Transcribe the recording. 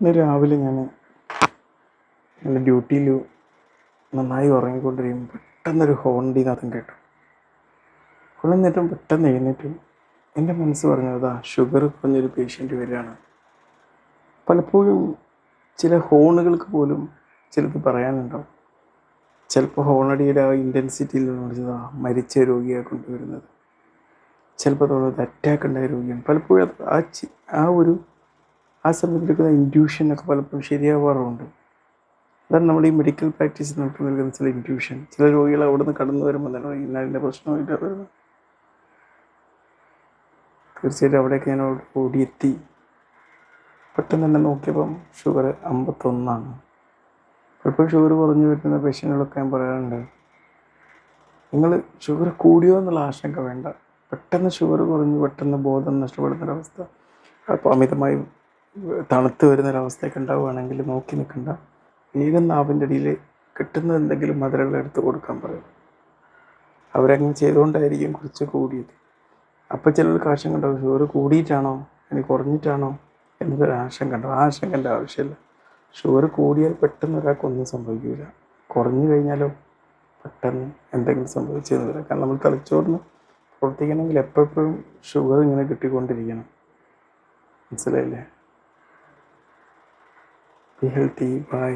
ഇന്ന് രാവിലെ ഞാൻ എൻ്റെ ഡ്യൂട്ടിയിൽ നന്നായി ഉറങ്ങിക്കൊണ്ടിരിക്കുമ്പോൾ പെട്ടെന്നൊരു ഹോണിൻ്റെ നാദം കേട്ടു. ഉണർന്നിട്ടും പെട്ടെന്ന് എഴുന്നേറ്റു. എൻ്റെ മനസ്സ് പറഞ്ഞതാ ഷുഗർ കുറഞ്ഞൊരു പേഷ്യൻ്റ് വരികയാണ്. പലപ്പോഴും ചില ഹോണുകൾക്ക് പോലും ചിലത് പറയാനുണ്ടാവും. ചിലപ്പോൾ ഹോണടിയുടെ ആ ഇൻറ്റൻസിറ്റിയിൽ നിന്ന് വിളിച്ചതാ മരിച്ച രോഗിയെ കൊണ്ടുവരുന്നത്. ചിലപ്പോൾ തോന്നുന്നത് അറ്റാക്ക് ഉണ്ടായ രോഗിയാണ്. പലപ്പോഴും ആ സമയത്തെടുക്കുന്ന ഇൻറ്റ്യൂഷനൊക്കെ പലപ്പോഴും ശരിയാവാറുണ്ട്. അതാണ് നമ്മൾ ഈ മെഡിക്കൽ പ്രാക്ടീസിൽ നമുക്ക് നൽകുന്ന ചില ഇൻറ്റ്യൂഷൻ. ചില രോഗികൾ അവിടെ നിന്ന് കടന്നു വരുമ്പോൾ തന്നെ ഇന്നതിൻ്റെ പ്രശ്നമായിട്ട് വരുന്നത്. തീർച്ചയായിട്ടും അവിടേക്ക് ഞാൻ ഓടിയെത്തി. പെട്ടെന്ന് തന്നെ നോക്കിയപ്പം ഷുഗർ 51. പലപ്പോഴും ഷുഗർ കുറഞ്ഞു വരുന്ന പേഷ്യൻറ്റുകളൊക്കെ ഞാൻ പറയാറുണ്ട്, നിങ്ങൾ ഷുഗർ കൂടിയോ എന്നുള്ള ആശങ്ക വേണ്ട. പെട്ടെന്ന് ഷുഗർ കുറഞ്ഞ് പെട്ടെന്ന് ബോധം നഷ്ടപ്പെടുന്നൊരവസ്ഥ, അപ്പോൾ അമിതമായി തണുത്ത് വരുന്നൊരവസ്ഥയൊക്കെ ഉണ്ടാവുകയാണെങ്കിൽ നോക്കി നിൽക്കണ്ട. വേഗം നാവിൻ്റെ അടിയിൽ കിട്ടുന്ന എന്തെങ്കിലും മധുരങ്ങൾ എടുത്ത് കൊടുക്കാൻ പറയും. അവരങ്ങനെ ചെയ്തുകൊണ്ടായിരിക്കും കുറച്ച് കൂടിയത്. അപ്പോൾ ചിലർക്ക് ആശങ്ക ഉണ്ടാവും, ഷുഗർ കൂടിയിട്ടാണോ ഇനി കുറഞ്ഞിട്ടാണോ എന്നൊരു ആശങ്ക ഉണ്ടാവും. ആ ആശങ്കൻ്റെ ആവശ്യമില്ല. ഷുഗർ കൂടിയാൽ പെട്ടെന്ന് ഒരാൾക്കൊന്നും സംഭവിക്കില്ല. കുറഞ്ഞു കഴിഞ്ഞാലോ പെട്ടെന്ന് എന്തെങ്കിലും സംഭവിച്ചെന്ന് വരാം. കാരണം നമ്മൾ തലച്ചോറിന് പ്രവർത്തിക്കണമെങ്കിൽ എപ്പോഴും ഷുഗർ ഇങ്ങനെ കിട്ടിക്കൊണ്ടിരിക്കണം. മനസ്സിലായില്ലേ? Be healthy. ബൈ.